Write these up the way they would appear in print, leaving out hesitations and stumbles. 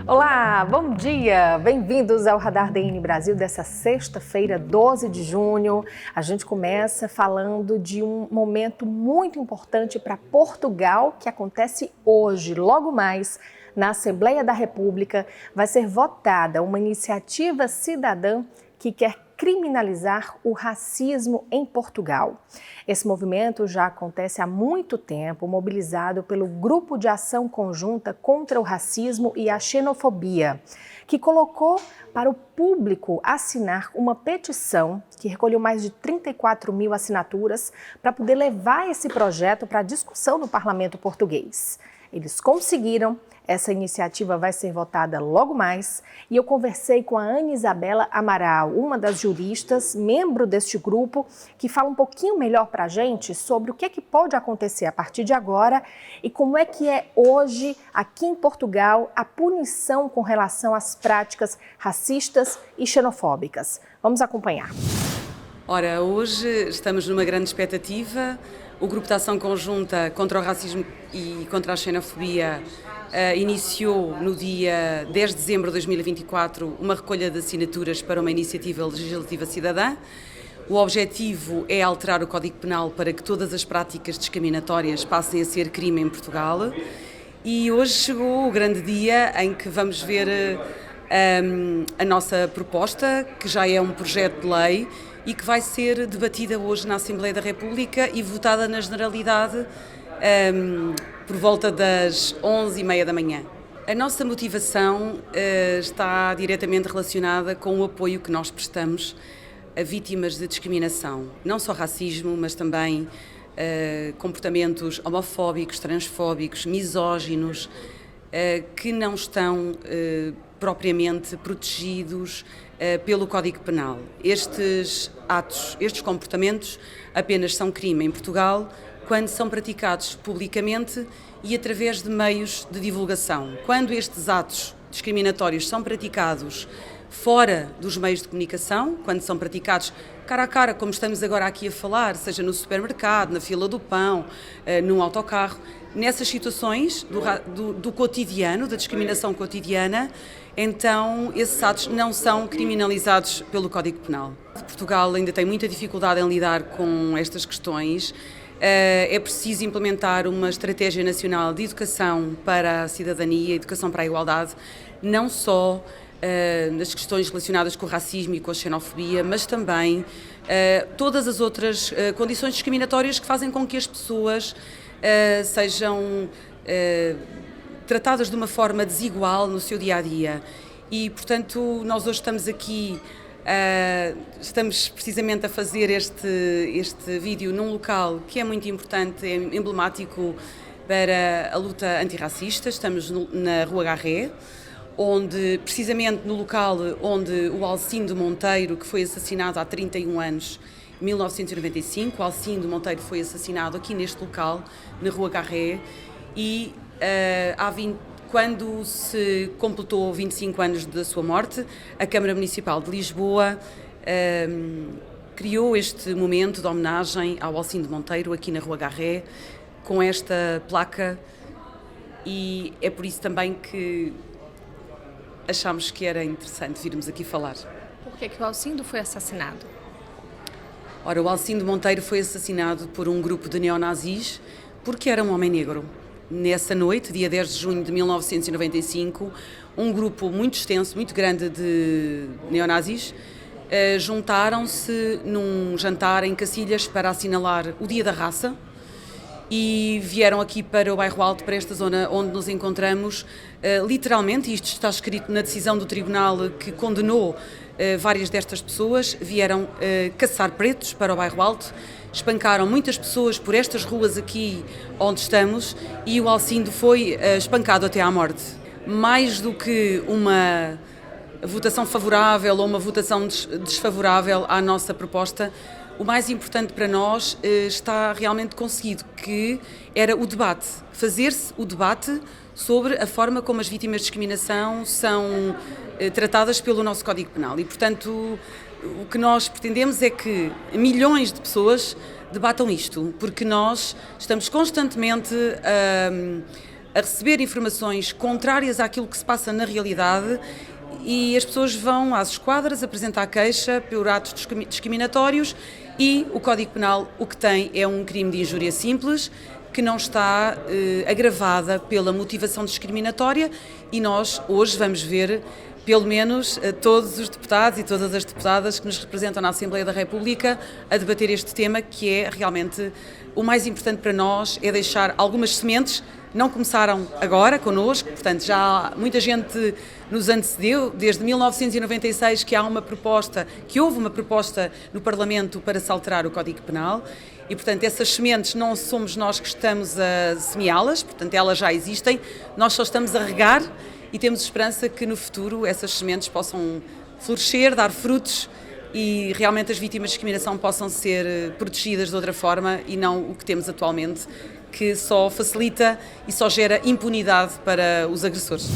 Olá, bom dia! Bem-vindos ao Radar DN Brasil dessa sexta-feira, 12 de junho. A gente começa falando de um momento muito importante para Portugal, que acontece hoje, logo mais, na Assembleia da República. Vai ser votada uma iniciativa cidadã que quer criminalizar o racismo em Portugal. Esse movimento já acontece há muito tempo, mobilizado pelo Grupo de Ação Conjunta contra o Racismo e a Xenofobia, que colocou para o público assinar uma petição que recolheu mais de 34 mil assinaturas para poder levar esse projeto para discussão no parlamento português. Eles conseguiram. Essa iniciativa vai ser votada logo mais e eu conversei com a Ana Isabela Amaral, uma das juristas, membro deste grupo, que fala um pouquinho melhor para a gente sobre o que é que pode acontecer a partir de agora e como é que é hoje, aqui em Portugal, a punição com relação às práticas racistas e xenofóbicas. Vamos acompanhar. Ora, hoje estamos numa grande expectativa. O Grupo de Ação Conjunta contra o Racismo e contra a Xenofobia iniciou no dia 10 de dezembro de 2024 uma recolha de assinaturas para uma iniciativa legislativa cidadã. O objetivo é alterar o Código Penal para que todas as práticas discriminatórias passem a ser crime em Portugal. E hoje chegou o grande dia em que vamos ver a nossa proposta, que já é um projeto de lei e que vai ser debatida hoje na Assembleia da República e votada na generalidade por volta das 11h30 da manhã. A nossa motivação está diretamente relacionada com o apoio que nós prestamos a vítimas de discriminação, não só racismo, mas também comportamentos homofóbicos, transfóbicos, misóginos, que não estão propriamente protegidos pelo Código Penal. Estes atos, estes comportamentos apenas são crime em Portugal quando são praticados publicamente e através de meios de divulgação. Quando estes atos discriminatórios são praticados fora dos meios de comunicação, quando são praticados cara a cara, como estamos agora aqui a falar, seja no supermercado, na fila do pão, num autocarro, nessas situações do cotidiano, da discriminação cotidiana, então esses atos não são criminalizados pelo Código Penal. Portugal ainda tem muita dificuldade em lidar com estas questões. É preciso implementar uma estratégia nacional de educação para a cidadania, educação para a igualdade, não só nas questões relacionadas com o racismo e com a xenofobia, mas também todas as outras condições discriminatórias que fazem com que as pessoas sejam tratadas de uma forma desigual no seu dia-a-dia. E, portanto, nós hoje estamos aqui, estamos precisamente a fazer este vídeo num local que é muito importante, é emblemático para a luta antirracista. Estamos na Rua Garré, onde, precisamente no local onde o Alcindo Monteiro, que foi assassinado há 31 anos, em 1995, o Alcindo Monteiro foi assassinado aqui neste local, na Rua Garré, e quando se completou 25 anos da sua morte, a Câmara Municipal de Lisboa criou este momento de homenagem ao Alcindo Monteiro aqui na Rua Garré, com esta placa, e é por isso também que achámos que era interessante virmos aqui falar. Por que o Alcindo foi assassinado? Ora, o Alcindo Monteiro foi assassinado por um grupo de neonazis porque era um homem negro. Nessa noite, dia 10 de junho de 1995, um grupo muito extenso, muito grande de neonazis juntaram-se num jantar em Cacilhas para assinalar o Dia da Raça e vieram aqui para o Bairro Alto, para esta zona onde nos encontramos. Literalmente, isto está escrito na decisão do tribunal que condenou várias destas pessoas, vieram caçar pretos para o Bairro Alto, espancaram muitas pessoas por estas ruas aqui onde estamos e o Alcindo foi espancado até à morte. Mais do que uma votação favorável ou uma votação desfavorável à nossa proposta, o mais importante para nós está realmente conseguido, que era o debate, fazer-se o debate sobre a forma como as vítimas de discriminação são tratadas pelo nosso Código Penal. E, portanto, o que nós pretendemos é que milhões de pessoas debatam isto, porque nós estamos constantemente a receber informações contrárias àquilo que se passa na realidade, e as pessoas vão às esquadras apresentar queixa por atos discriminatórios, e o Código Penal o que tem é um crime de injúria simples, que não está agravada pela motivação discriminatória, e nós hoje vamos ver pelo menos todos os deputados e todas as deputadas que nos representam na Assembleia da República a debater este tema, que é realmente o mais importante para nós, é deixar algumas sementes. Não começaram agora connosco, portanto já muita gente nos antecedeu, desde 1996 que houve uma proposta no Parlamento para se alterar o Código Penal, e portanto essas sementes não somos nós que estamos a semeá-las, portanto elas já existem, nós só estamos a regar, e temos esperança que no futuro essas sementes possam florescer, dar frutos, e realmente as vítimas de discriminação possam ser protegidas de outra forma, e não o que temos atualmente, que só facilita e só gera impunidade para os agressores.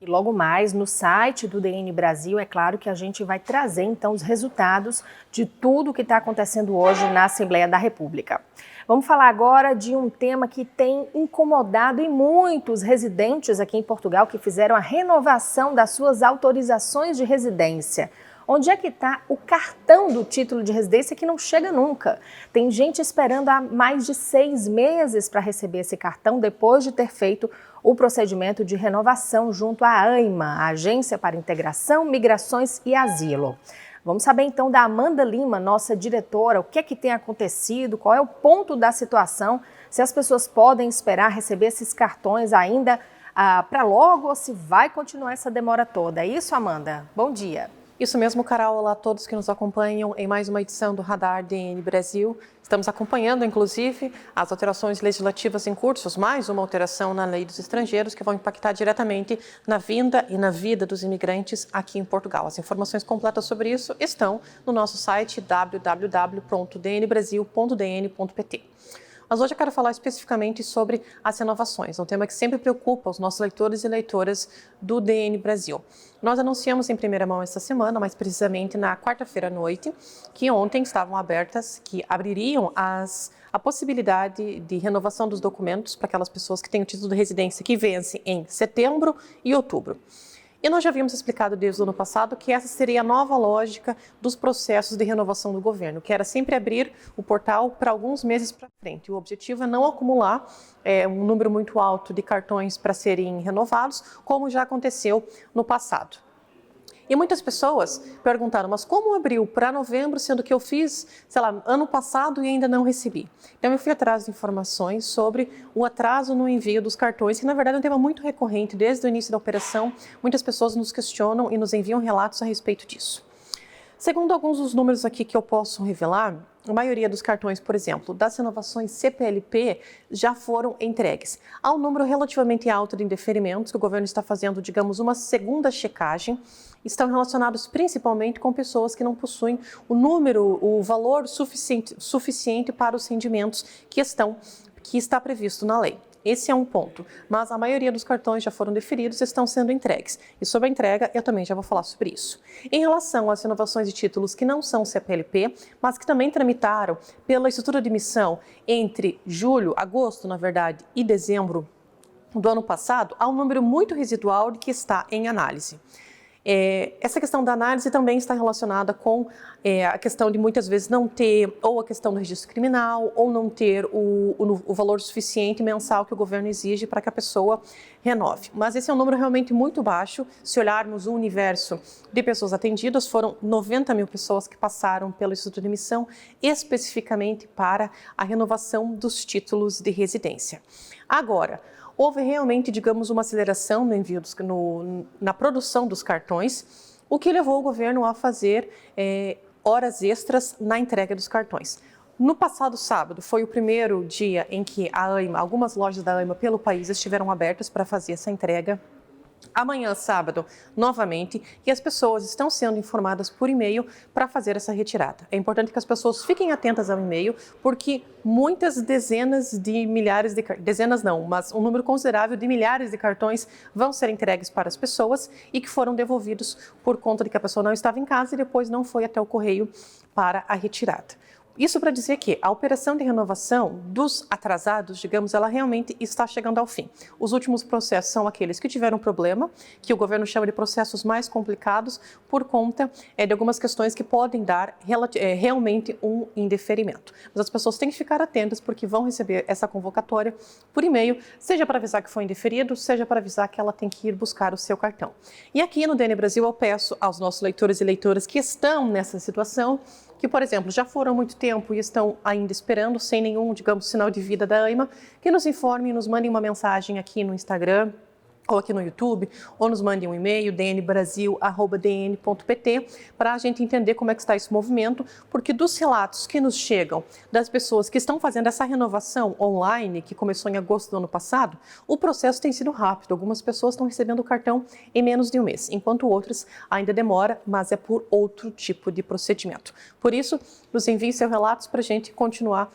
E logo mais, no site do DN Brasil, é claro que a gente vai trazer então os resultados de tudo o que está acontecendo hoje na Assembleia da República. Vamos falar agora de um tema que tem incomodado e muitos residentes aqui em Portugal que fizeram a renovação das suas autorizações de residência. Onde é que está o cartão do título de residência que não chega nunca? Tem gente esperando há mais de 6 meses para receber esse cartão depois de ter feito o procedimento de renovação junto à AIMA, a Agência para Integração, Migrações e Asilo. Vamos saber então da Amanda Lima, nossa diretora, o que é que tem acontecido, qual é o ponto da situação, se as pessoas podem esperar receber esses cartões ainda para logo ou se vai continuar essa demora toda. É isso, Amanda? Bom dia. Isso mesmo, Carol. Olá a todos que nos acompanham em mais uma edição do Radar DN Brasil. Estamos acompanhando, inclusive, as alterações legislativas em curso, mais uma alteração na Lei dos Estrangeiros, que vão impactar diretamente na vinda e na vida dos imigrantes aqui em Portugal. As informações completas sobre isso estão no nosso site www.dnbrasil.dn.pt. Mas hoje eu quero falar especificamente sobre as renovações, um tema que sempre preocupa os nossos leitores e leitoras do DN Brasil. Nós anunciamos em primeira mão esta semana, mais precisamente na quarta-feira à noite, que ontem estavam abertas, que abririam a possibilidade de renovação dos documentos para aquelas pessoas que têm o título de residência que vence em setembro e outubro. E nós já havíamos explicado desde o ano passado que essa seria a nova lógica dos processos de renovação do governo, que era sempre abrir o portal para alguns meses para frente. O objetivo é não acumular um número muito alto de cartões para serem renovados, como já aconteceu no passado. E muitas pessoas perguntaram, mas como abriu para novembro, sendo que eu fiz, ano passado e ainda não recebi? Então eu fui atrás de informações sobre o atraso no envio dos cartões, que na verdade é um tema muito recorrente desde o início da operação. Muitas pessoas nos questionam e nos enviam relatos a respeito disso. Segundo alguns dos números aqui que eu posso revelar, a maioria dos cartões, por exemplo, das renovações CPLP já foram entregues. Há um número relativamente alto de indeferimentos que o governo está fazendo, digamos, uma segunda checagem. Estão relacionados principalmente com pessoas que não possuem o valor suficiente para os rendimentos que está previsto na lei. Esse é um ponto, mas a maioria dos cartões já foram deferidos e estão sendo entregues. E sobre a entrega, eu também já vou falar sobre isso. Em relação às renovações de títulos que não são CPLP, mas que também tramitaram pela estrutura de emissão entre agosto, na verdade, e dezembro do ano passado, há um número muito residual de que está em análise. Essa questão da análise também está relacionada com a questão de muitas vezes não ter ou a questão do registro criminal ou não ter o valor suficiente mensal que o governo exige para que a pessoa renove. Mas esse é um número realmente muito baixo. Se olharmos o universo de pessoas atendidas, foram 90 mil pessoas que passaram pelo Instituto de Emissão especificamente para a renovação dos títulos de residência. Agora, houve realmente, digamos, uma aceleração no envio na produção dos cartões, o que levou o governo a fazer horas extras na entrega dos cartões. No passado sábado, foi o primeiro dia em que algumas lojas da AIMA pelo país estiveram abertas para fazer essa entrega. Amanhã, sábado, novamente, e as pessoas estão sendo informadas por e-mail para fazer essa retirada. É importante que as pessoas fiquem atentas ao e-mail, porque muitas dezenas de milhares mas um número considerável de milhares de cartões vão ser entregues para as pessoas e que foram devolvidos por conta de que a pessoa não estava em casa e depois não foi até o correio para a retirada. Isso para dizer que a operação de renovação dos atrasados, digamos, ela realmente está chegando ao fim. Os últimos processos são aqueles que tiveram problema, que o governo chama de processos mais complicados, por conta de algumas questões que podem dar realmente um indeferimento. Mas as pessoas têm que ficar atentas, porque vão receber essa convocatória por e-mail, seja para avisar que foi indeferido, seja para avisar que ela tem que ir buscar o seu cartão. E aqui no DN Brasil eu peço aos nossos leitores e leitoras que estão nessa situação, que, por exemplo, já foram há muito tempo e estão ainda esperando, sem nenhum, digamos, sinal de vida da AIMA, que nos informem, nos mandem uma mensagem aqui no Instagram, ou aqui no YouTube, ou nos mandem um e-mail, dnbrasil@dn.pt, para a gente entender como é que está esse movimento, porque dos relatos que nos chegam das pessoas que estão fazendo essa renovação online, que começou em agosto do ano passado, o processo tem sido rápido. Algumas pessoas estão recebendo o cartão em menos de um mês, enquanto outras ainda demora, mas é por outro tipo de procedimento. Por isso, nos enviem seus relatos para a gente continuar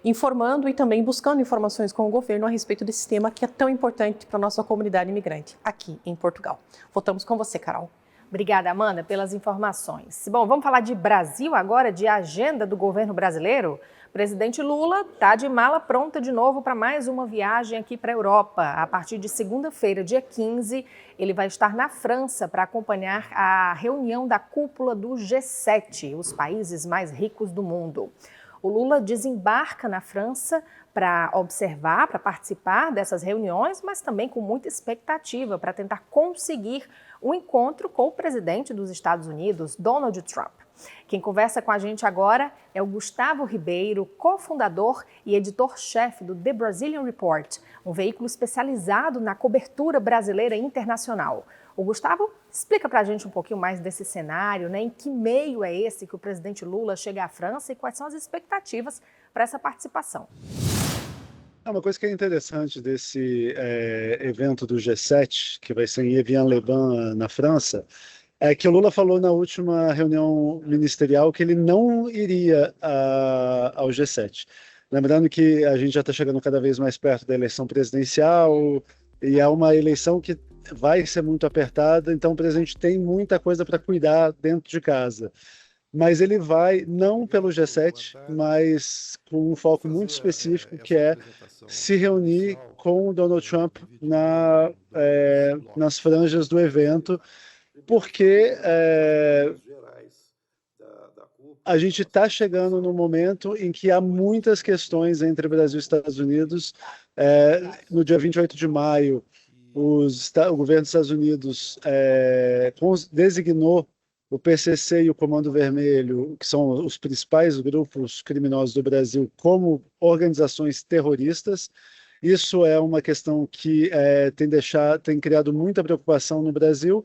informando e também buscando informações com o governo a respeito desse tema que é tão importante para a nossa comunidade imigrante aqui em Portugal. Voltamos com você, Carol. Obrigada, Amanda, pelas informações. Bom, vamos falar de Brasil agora, de agenda do governo brasileiro. O presidente Lula está de mala pronta de novo para mais uma viagem aqui para a Europa. A partir de segunda-feira, dia 15, ele vai estar na França para acompanhar a reunião da cúpula do G7, os países mais ricos do mundo. O Lula desembarca na França para observar, para participar dessas reuniões, mas também com muita expectativa para tentar conseguir um encontro com o presidente dos Estados Unidos, Donald Trump. Quem conversa com a gente agora é o Gustavo Ribeiro, cofundador e editor-chefe do The Brazilian Report, um veículo especializado na cobertura brasileira e internacional. O Gustavo explica para a gente um pouquinho mais desse cenário, né? Em que meio é esse que o presidente Lula chega à França e quais são as expectativas para essa participação. Uma coisa que é interessante desse evento do G7, que vai ser em Evian-les-Bains, na França, é que o Lula falou na última reunião ministerial que ele não iria ao G7. Lembrando que a gente já está chegando cada vez mais perto da eleição presidencial e é uma eleição que vai ser muito apertada, então o presidente tem muita coisa para cuidar dentro de casa. Mas ele vai, não pelo G7, mas com um foco muito específico, que é se reunir com o Donald Trump nas franjas do evento, porque a gente está chegando no momento em que há muitas questões entre Brasil e Estados Unidos. No dia 28 de maio, o governo dos Estados Unidos designou o PCC e o Comando Vermelho, que são os principais grupos criminosos do Brasil, como organizações terroristas. Isso é uma questão que tem criado muita preocupação no Brasil,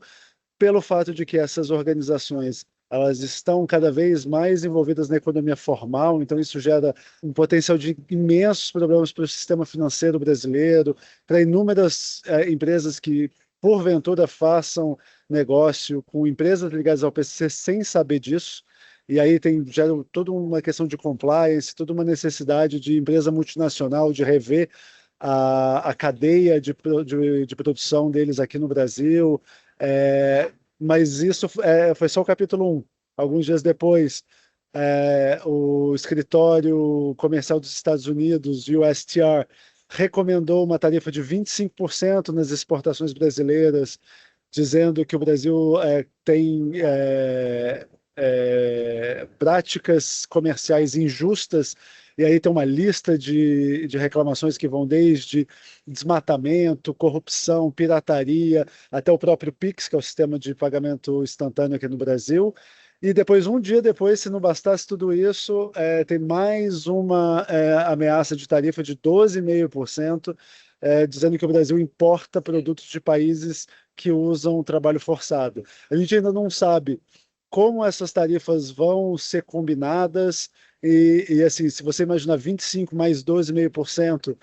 pelo fato de que essas organizações elas estão cada vez mais envolvidas na economia formal, então isso gera um potencial de imensos problemas para o sistema financeiro brasileiro, para inúmeras empresas que, porventura, façam negócio com empresas ligadas ao PCC sem saber disso, e aí gera toda uma questão de compliance, toda uma necessidade de empresa multinacional de rever a cadeia de produção deles aqui no Brasil. Mas isso foi só o capítulo 1. Alguns dias depois, o escritório comercial dos Estados Unidos, USTR, recomendou uma tarifa de 25% nas exportações brasileiras, dizendo que o Brasil tem práticas comerciais injustas, e aí tem uma lista de reclamações que vão desde desmatamento, corrupção, pirataria, até o próprio Pix, que é o sistema de pagamento instantâneo aqui no Brasil. E depois, um dia depois, se não bastasse tudo isso, tem mais uma ameaça de tarifa de 12,5%, dizendo que o Brasil importa produtos de países que usam trabalho forçado. A gente ainda não sabe como essas tarifas vão ser combinadas, e assim, se você imaginar 25 mais 12,5%,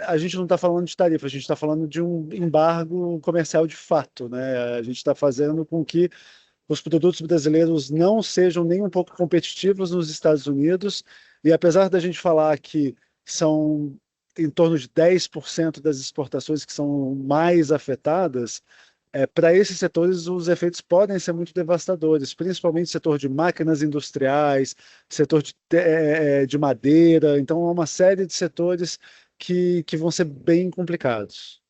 a gente não está falando de tarifa, a gente está falando de um embargo comercial de fato, né? A gente está fazendo com que os produtos brasileiros não sejam nem um pouco competitivos nos Estados Unidos, e apesar da gente falar que são em torno de 10% das exportações que são mais afetadas, para esses setores os efeitos podem ser muito devastadores, principalmente setor de máquinas industriais, setor de madeira. Então, há uma série de setores que vão ser bem complicados.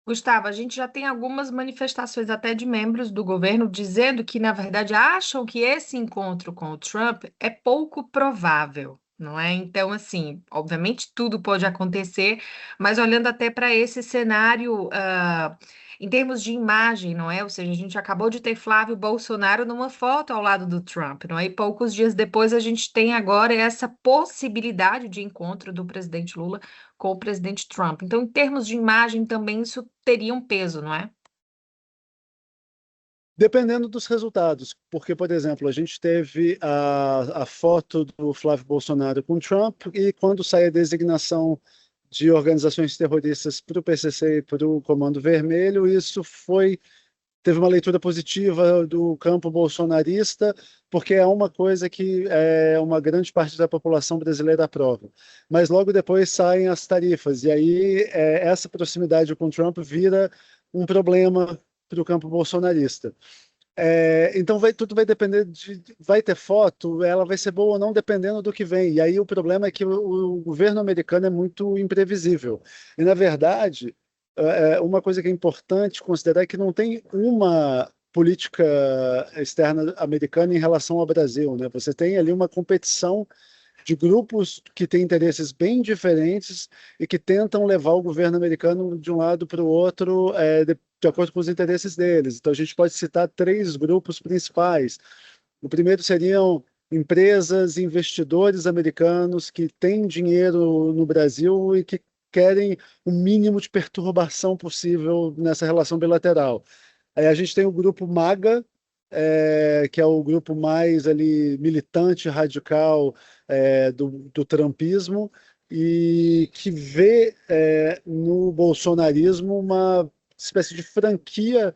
Gustavo, a gente já tem algumas manifestações até de membros do governo dizendo que, na verdade, acham que esse encontro com o Trump é pouco provável, não é? Então, assim, obviamente tudo pode acontecer, mas olhando até para esse cenário, em termos de imagem, não é? Ou seja, a gente acabou de ter Flávio Bolsonaro numa foto ao lado do Trump, não é? E poucos dias depois a gente tem agora essa possibilidade de encontro do presidente Lula com o presidente Trump. Então, em termos de imagem, também isso teria um peso, não é? Dependendo dos resultados, porque, por exemplo, a gente teve a foto do Flávio Bolsonaro com Trump, e quando sai a designação de organizações terroristas para o PCC e para o Comando Vermelho, teve uma leitura positiva do campo bolsonarista, porque é uma coisa que uma grande parte da população brasileira aprova. Mas logo depois saem as tarifas, e aí essa proximidade com Trump vira um problema para o campo bolsonarista. Então tudo vai depender vai ter foto, ela vai ser boa ou não dependendo do que vem. E aí o problema é que o governo americano é muito imprevisível. E na verdade, uma coisa que é importante considerar é que não tem uma política externa americana em relação ao Brasil, né? Você tem ali uma competição de grupos que têm interesses bem diferentes e que tentam levar o governo americano de um lado para o outro, de acordo com os interesses deles. Então, a gente pode citar três grupos principais. O primeiro seriam empresas, investidores americanos que têm dinheiro no Brasil e que querem o mínimo de perturbação possível nessa relação bilateral. Aí a gente tem o grupo MAGA, que é o grupo mais ali militante, radical, do trumpismo, e que vê no bolsonarismo uma espécie de franquia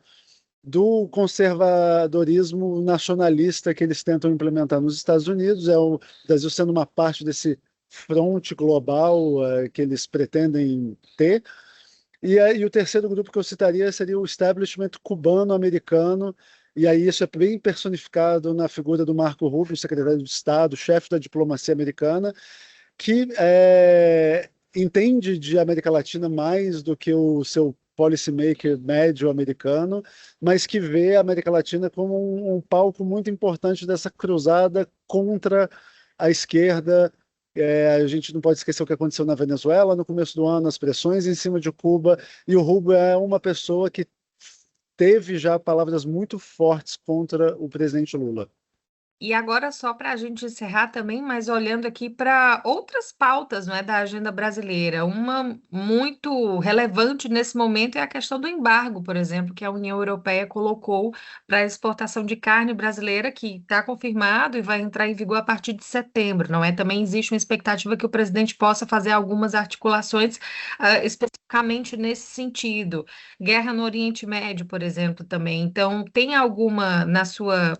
do conservadorismo nacionalista que eles tentam implementar nos Estados Unidos, o Brasil sendo uma parte desse fronte global que eles pretendem ter. E aí, o terceiro grupo que eu citaria seria o establishment cubano-americano, e aí isso é bem personificado na figura do Marco Rubio, secretário de Estado, chefe da diplomacia americana, que entende de América Latina mais do que o seu policymaker médio americano, mas que vê a América Latina como um palco muito importante dessa cruzada contra a esquerda. A gente não pode esquecer o que aconteceu na Venezuela no começo do ano, as pressões em cima de Cuba, e o Rubio é uma pessoa que teve já palavras muito fortes contra o presidente Lula. E agora, só para a gente encerrar também, mas olhando aqui para outras pautas, não é, da agenda brasileira. Uma muito relevante nesse momento é a questão do embargo, por exemplo, que a União Europeia colocou para a exportação de carne brasileira, que está confirmado e vai entrar em vigor a partir de setembro, não é? Também existe uma expectativa que o presidente possa fazer algumas articulações, especificamente nesse sentido. Guerra no Oriente Médio, por exemplo, também. Então, tem alguma,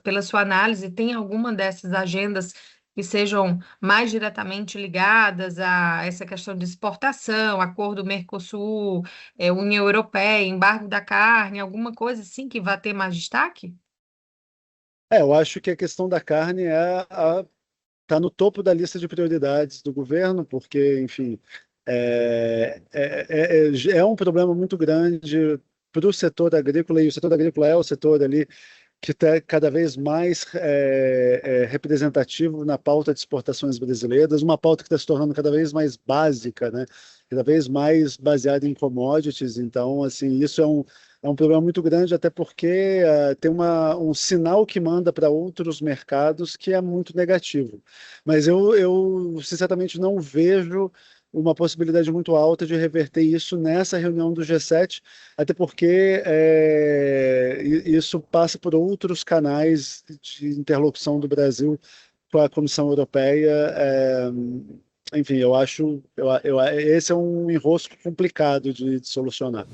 pela sua análise, tem alguma dessas agendas que sejam mais diretamente ligadas a essa questão de exportação, acordo Mercosul, União Europeia, embargo da carne, alguma coisa assim que vai ter mais destaque? Eu acho que a questão da carne está no topo da lista de prioridades do governo, porque, enfim, é um problema muito grande para o setor agrícola, e o setor agrícola é o setor ali que está cada vez mais representativo na pauta de exportações brasileiras, uma pauta que está se tornando cada vez mais básica, né? Cada vez mais baseada em commodities. Então, assim, isso é um problema muito grande, até porque tem um sinal que manda para outros mercados que é muito negativo. Mas eu sinceramente não vejo uma possibilidade muito alta de reverter isso nessa reunião do G7, até porque isso passa por outros canais de interlocução do Brasil com a Comissão Europeia. Enfim, eu acho esse é um enrosco complicado de solucionar.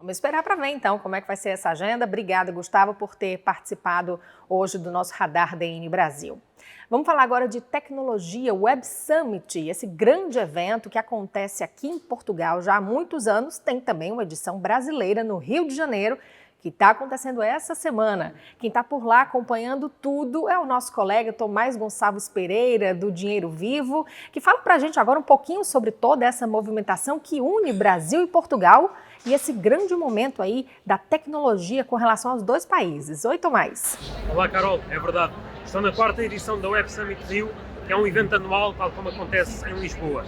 Vamos esperar para ver, então, como é que vai ser essa agenda. Obrigada, Gustavo, por ter participado hoje do nosso Radar DN Brasil. Vamos falar agora de tecnologia, o Web Summit, esse grande evento que acontece aqui em Portugal já há muitos anos. Tem também uma edição brasileira no Rio de Janeiro, que está acontecendo essa semana. Quem está por lá acompanhando tudo é o nosso colega Tomás Gonçalves Pereira, do Dinheiro Vivo, que fala para a gente agora um pouquinho sobre toda essa movimentação que une Brasil e Portugal e esse grande momento aí da tecnologia com relação aos dois países. Oi, Tomás. Olá, Carol, é verdade. Estou na 4ª edição da Web Summit Rio, que é um evento anual, tal como acontece em Lisboa.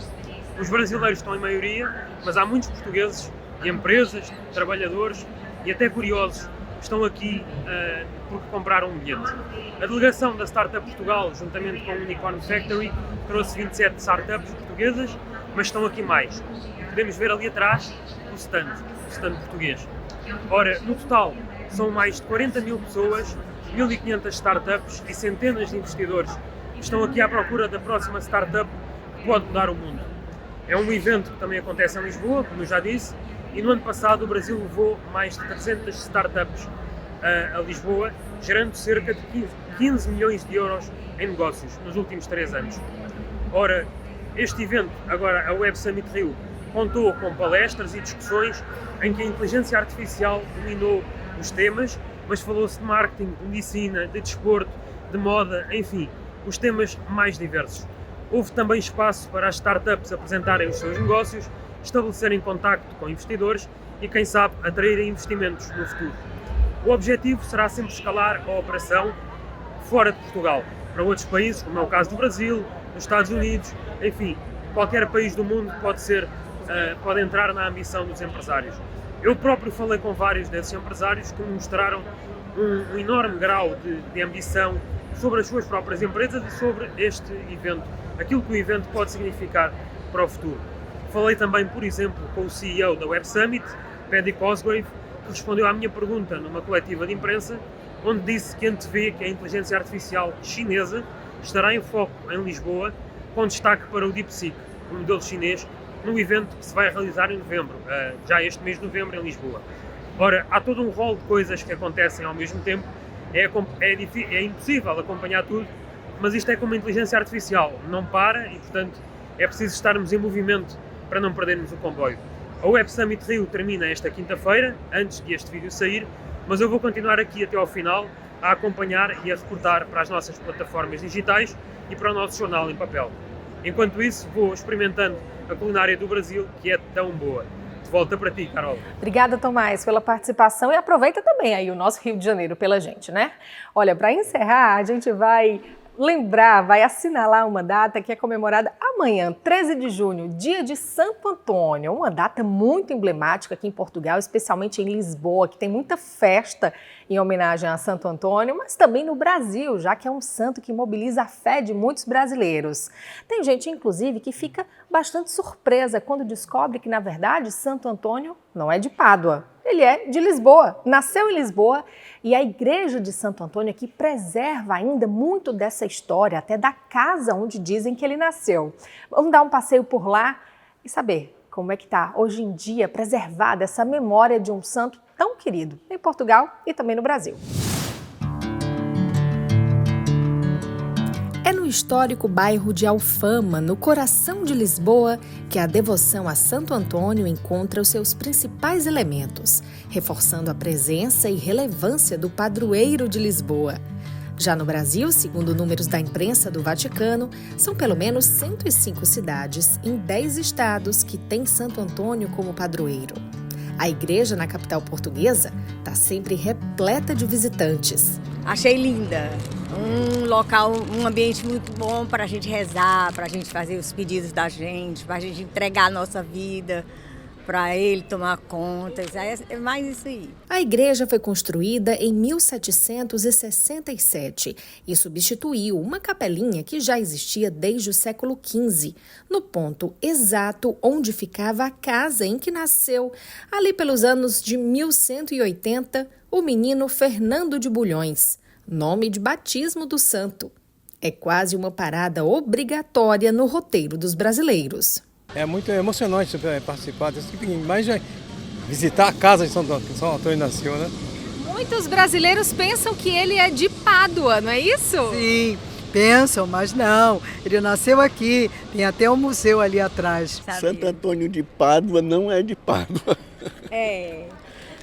Os brasileiros estão em maioria, mas há muitos portugueses, de empresas, de trabalhadores e até curiosos que estão aqui porque compraram um bilhete. A delegação da Startup Portugal, juntamente com o Unicorn Factory, trouxe 27 startups portuguesas, mas estão aqui mais. Podemos ver ali atrás o stand português. Ora, no total, são mais de 40 mil pessoas, 1.500 startups e centenas de investidores que estão aqui à procura da próxima startup que pode mudar o mundo. É um evento que também acontece em Lisboa, como eu já disse, e no ano passado o Brasil levou mais de 300 startups a Lisboa, gerando cerca de 15 milhões de euros em negócios nos últimos 3 anos. Ora, este evento, agora a Web Summit Rio, contou com palestras e discussões em que a inteligência artificial dominou os temas, mas falou-se de marketing, de medicina, de desporto, de moda, enfim, os temas mais diversos. Houve também espaço para as startups apresentarem os seus negócios, estabelecerem contacto com investidores e, quem sabe, atraírem investimentos no futuro. O objetivo será sempre escalar a operação fora de Portugal, para outros países, como é o caso do Brasil, dos Estados Unidos, enfim, qualquer país do mundo pode entrar na ambição dos empresários. Eu próprio falei com vários desses empresários que me mostraram um enorme grau de ambição sobre as suas próprias empresas e sobre este evento, aquilo que o evento pode significar para o futuro. Falei também, por exemplo, com o CEO da Web Summit, Paddy Cosgrave, que respondeu à minha pergunta numa coletiva de imprensa, onde disse que antevê que a inteligência artificial chinesa estará em foco em Lisboa, com destaque para o DeepSeek, o modelo chinês, no evento que se vai realizar em novembro, já este mês de novembro em Lisboa. Ora, há todo um rol de coisas que acontecem ao mesmo tempo, é impossível acompanhar tudo, mas isto é como a inteligência artificial, não para e, portanto, é preciso estarmos em movimento para não perdermos o comboio. A Web Summit Rio termina esta quinta-feira, antes de este vídeo sair, mas eu vou continuar aqui até ao final a acompanhar e a reportar para as nossas plataformas digitais e para o nosso jornal em papel. Enquanto isso, vou experimentando a culinária do Brasil, que é tão boa. De volta para ti, Carol. Obrigada, Tomás, pela participação e aproveita também aí o nosso Rio de Janeiro pela gente, né? Olha, para encerrar, a gente vai assinalar uma data que é comemorada amanhã, 13 de junho, dia de Santo Antônio, uma data muito emblemática aqui em Portugal, especialmente em Lisboa, que tem muita festa em homenagem a Santo Antônio, mas também no Brasil, já que é um santo que mobiliza a fé de muitos brasileiros. Tem gente, inclusive, que fica bastante surpresa quando descobre que, na verdade, Santo Antônio não é de Pádua. Ele é de Lisboa, nasceu em Lisboa e a igreja de Santo Antônio aqui preserva ainda muito dessa história, até da casa onde dizem que ele nasceu. Vamos dar um passeio por lá e saber como é que está hoje em dia preservada essa memória de um santo tão querido em Portugal e também no Brasil. É no histórico bairro de Alfama, no coração de Lisboa, que a devoção a Santo Antônio encontra os seus principais elementos, reforçando a presença e relevância do padroeiro de Lisboa. Já no Brasil, segundo números da imprensa do Vaticano, são pelo menos 105 cidades em 10 estados que têm Santo Antônio como padroeiro. A igreja na capital portuguesa está sempre repleta de visitantes. Achei linda, um local, um ambiente muito bom para a gente rezar, para a gente fazer os pedidos da gente, para a gente entregar a nossa vida, para ele tomar conta, é mais isso aí. A igreja foi construída em 1767 e substituiu uma capelinha que já existia desde o século XV, no ponto exato onde ficava a casa em que nasceu, ali pelos anos de 1180, o menino Fernando de Bulhões, nome de batismo do santo. É quase uma parada obrigatória no roteiro dos brasileiros. É muito emocionante participar desse tipo de... Mas visitar a casa de São Antônio nasceu, né? Muitos brasileiros pensam que ele é de Pádua, não é isso? Sim, pensam, mas não. Ele nasceu aqui, tem até um museu ali atrás. Santo Antônio de Pádua não é de Pádua. É,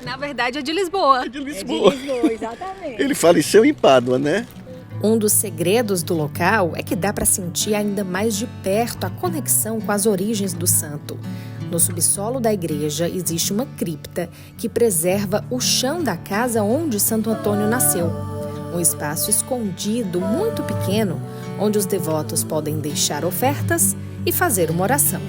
Na verdade é de Lisboa. É de é de Lisboa. Lisboa, exatamente. Ele faleceu em Pádua, né? Um dos segredos do local é que dá para sentir ainda mais de perto a conexão com as origens do santo. No subsolo da igreja existe uma cripta que preserva o chão da casa onde Santo Antônio nasceu. Um espaço escondido, muito pequeno, onde os devotos podem deixar ofertas e fazer uma oração.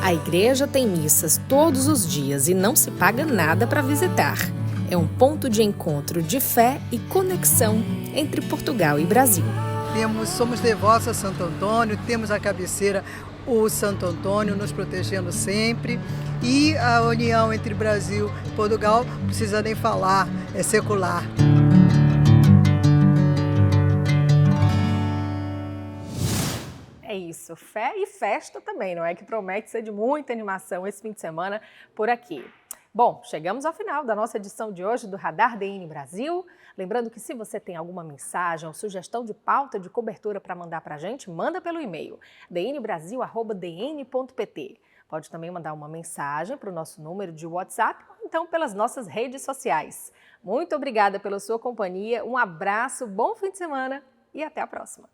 A igreja tem missas todos os dias e não se paga nada para visitar. É um ponto de encontro de fé e conexão entre Portugal e Brasil. Somos devotos a Santo Antônio, temos a cabeceira, o Santo Antônio nos protegendo sempre. E a união entre Brasil e Portugal, não precisa nem falar, é secular. É isso, fé e festa também, não é? Que promete ser de muita animação esse fim de semana por aqui. Bom, chegamos ao final da nossa edição de hoje do Radar DN Brasil. Lembrando que se você tem alguma mensagem ou sugestão de pauta de cobertura para mandar para a gente, manda pelo e-mail dnbrasil@dn.pt. Pode também mandar uma mensagem para o nosso número de WhatsApp ou então pelas nossas redes sociais. Muito obrigada pela sua companhia, um abraço, bom fim de semana e até a próxima.